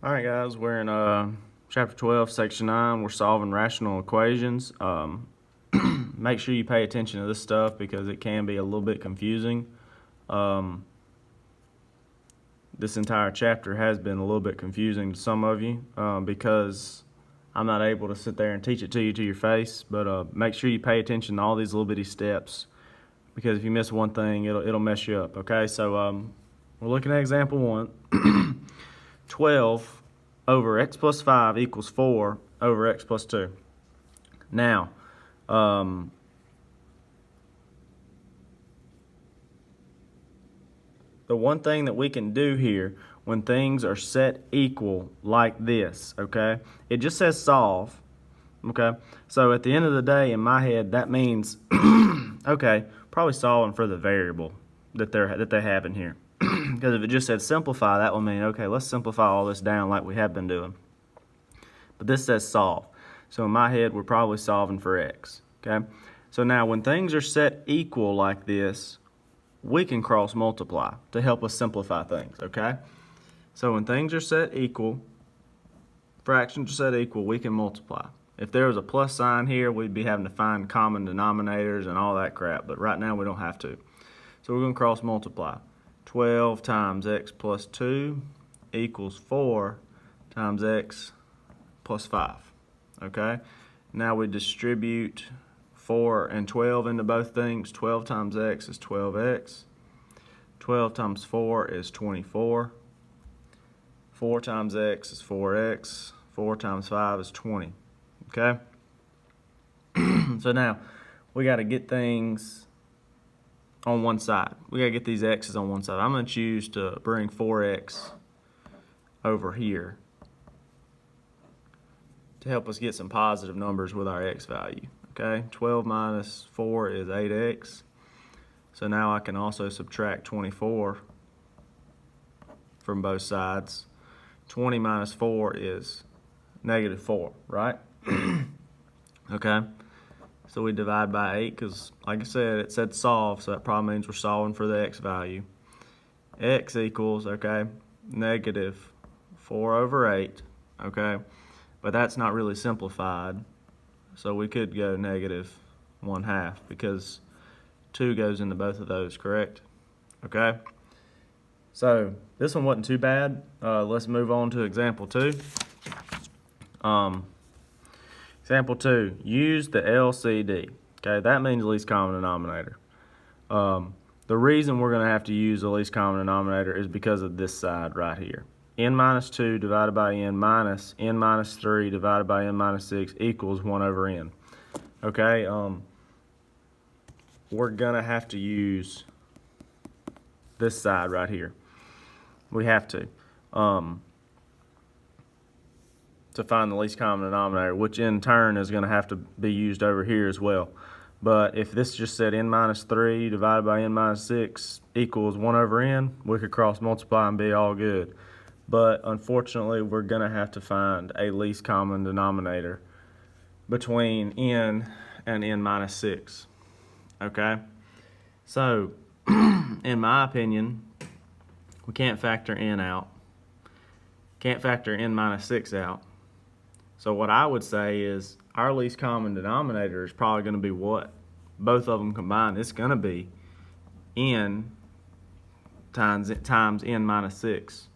All right, guys, we're in chapter 12, section 9. We're solving rational equations. Make sure you pay attention to this stuff because it can be a little bit confusing. This entire chapter has been a little bit confusing to some of you because I'm not able to sit there and teach it to you to your face. But make sure you pay attention to all these little bitty steps because if you miss one thing, it'll mess you up. Okay, so we're looking at example 1. 12 over x plus 5 equals 4 over x plus 2. Now, the one thing that we can do here when things are set equal like this, okay, it just says solve, okay? So at the end of the day, in my head, that means, okay, probably solving for the variable that they have in here. Because if it just said simplify, that would mean, okay, let's simplify all this down like we have been doing. But this says solve. So in my head, we're probably solving for x, okay? So now when things are set equal like this, we can cross multiply to help us simplify things, okay? So when things are set equal, fractions are set equal, we can multiply. If there was a plus sign here, we'd be having to find common denominators and all that crap, but right now we don't have to. So we're going to cross multiply. 12 times x plus 2 equals 4 times x plus 5, okay? Now we distribute 4 and 12 into both things. 12 times x is 12x. 12 times 4 is 24. 4 times x is 4x. 4 times 5 is 20, okay? So now we got to get things on one side. We got to get these x's on one side. I'm going to choose to bring 4x over here to help us get some positive numbers with our x value. Okay, 12 minus 4 is 8x. So now I can also subtract 24 from both sides. 20 minus 4 is negative 4, right? Okay, so we divide by 8 because, like I said, it said solve, so that probably means we're solving for the x value. X equals, okay, negative 4 over 8, okay? But that's not really simplified, so we could go negative 1/2 because 2 goes into both of those, correct? Okay, so this one wasn't too bad. Let's move on to example 2. Example 2, use the LCD. Okay, that means least common denominator. The reason we're going to have to use the least common denominator is because of this side right here. N minus 2 divided by n minus 3 divided by n minus 6 equals 1 over n. Okay, we're going to have to use this side right here. We have to find the least common denominator, which in turn is going to have to be used over here as well. But if this just said n minus 3 divided by n minus 6 equals 1 over n, we could cross multiply and be all good. But unfortunately, we're going to have to find a least common denominator between n and n minus 6. Okay? So, in my opinion, we can't factor n out. Can't factor n minus 6 out. So what I would say is our least common denominator is probably going to be what? Both of them combined, it's going to be n times n minus 6.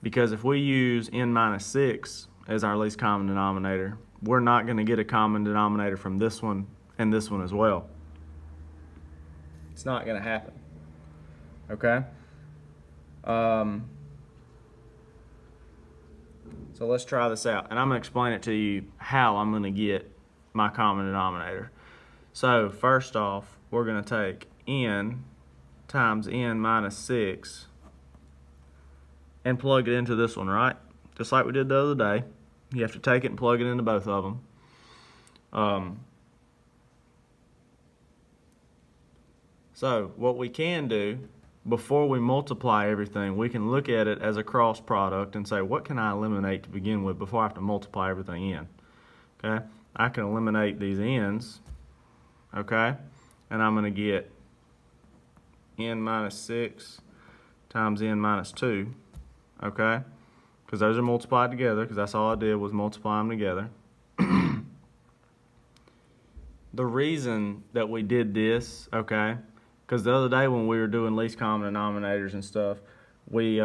Because if we use n minus 6 as our least common denominator, we're not going to get a common denominator from this one and this one as well. It's not going to happen. Okay? So let's try this out. And I'm going to explain it to you how I'm going to get my common denominator. So first off, we're going to take n times n minus 6 and plug it into this one, right? Just like we did the other day. You have to take it and plug it into both of them. So what we can do, before we multiply everything, we can look at it as a cross product and say, what can I eliminate to begin with before I have to multiply everything in? Okay, I can eliminate these n's, okay, and I'm going to get n minus 6 times n minus 2, okay, because those are multiplied together, because that's all I did was multiply them together. The reason that we did this, okay, because the other day when we were doing least common denominators and stuff, we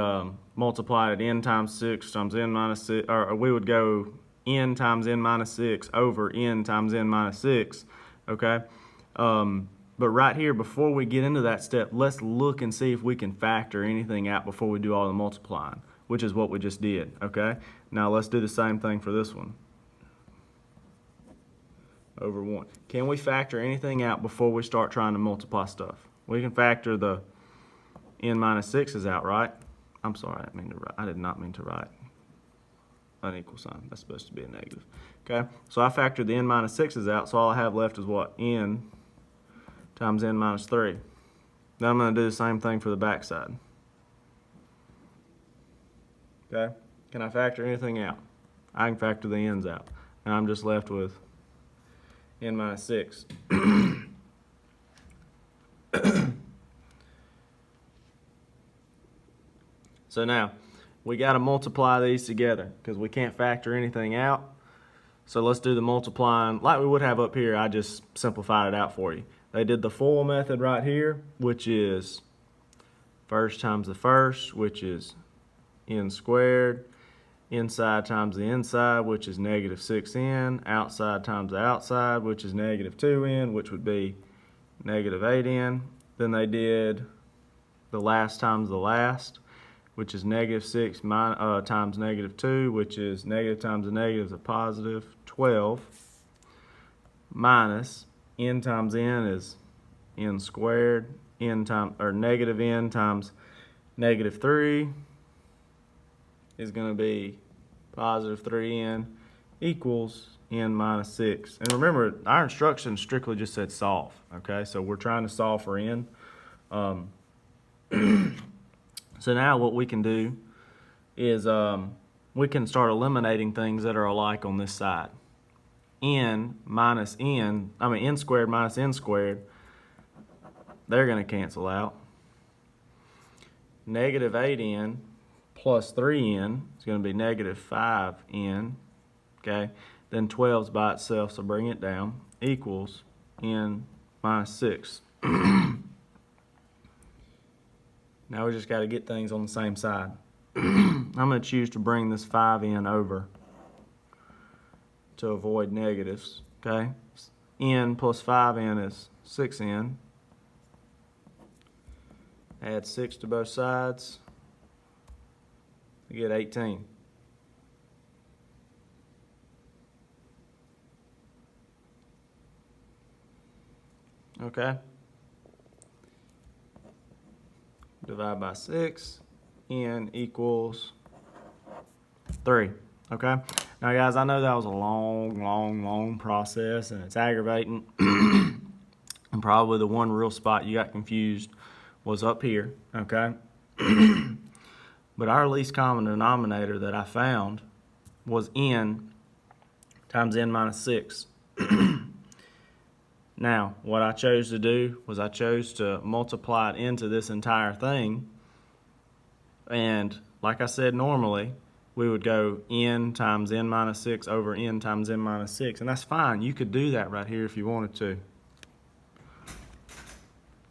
multiplied it n times 6 times n minus 6, or we would go n times n minus 6 over n times n minus 6, okay? But right here, before we get into that step, let's look and see if we can factor anything out before we do all the multiplying, which is what we just did, okay? Now let's do the same thing for this one. Over 1. Can we factor anything out before we start trying to multiply stuff? We can factor the n minus 6's out, right? I'm sorry, I did not mean to write an equal sign. That's supposed to be a negative. Okay, so I factored the n minus 6's out, so all I have left is what? N times n minus 3. Then I'm going to do the same thing for the back side. Okay, can I factor anything out? I can factor the n's out. And I'm just left with n minus 6. So now, we got to multiply these together because we can't factor anything out. So let's do the multiplying like we would have up here. I just simplified it out for you. They did the full method right here, which is first times the first, which is n squared, inside times the inside, which is negative 6n, outside times the outside, which is negative 2n, which would be negative 8n. Then they did the last times the last, which is negative 6 times negative 2, which is negative times a negative is a positive 12, minus n times n is n squared, negative n times negative 3 is going to be positive 3n equals n minus 6. And remember, our instructions strictly just said solve, okay? So we're trying to solve for n. So now what we can do is we can start eliminating things that are alike on this side. N squared minus n squared, they're going to cancel out. Negative 8n plus 3n is going to be negative 5n, okay? Then 12's by itself, so bring it down, equals n minus 6. Now we just got to get things on the same side. I'm going to choose to bring this 5n over to avoid negatives, okay? N plus 5n is 6n. Add 6 to both sides. You get 18. Okay? Divide by 6, n equals 3, okay? Now guys, I know that was a long process and it's aggravating. And probably the one real spot you got confused was up here, okay? But our least common denominator that I found was n times n minus 6. Now, what I chose to do was I chose to multiply it into this entire thing. And like I said, normally we would go n times n minus 6 over n times n minus 6. And that's fine. You could do that right here if you wanted to.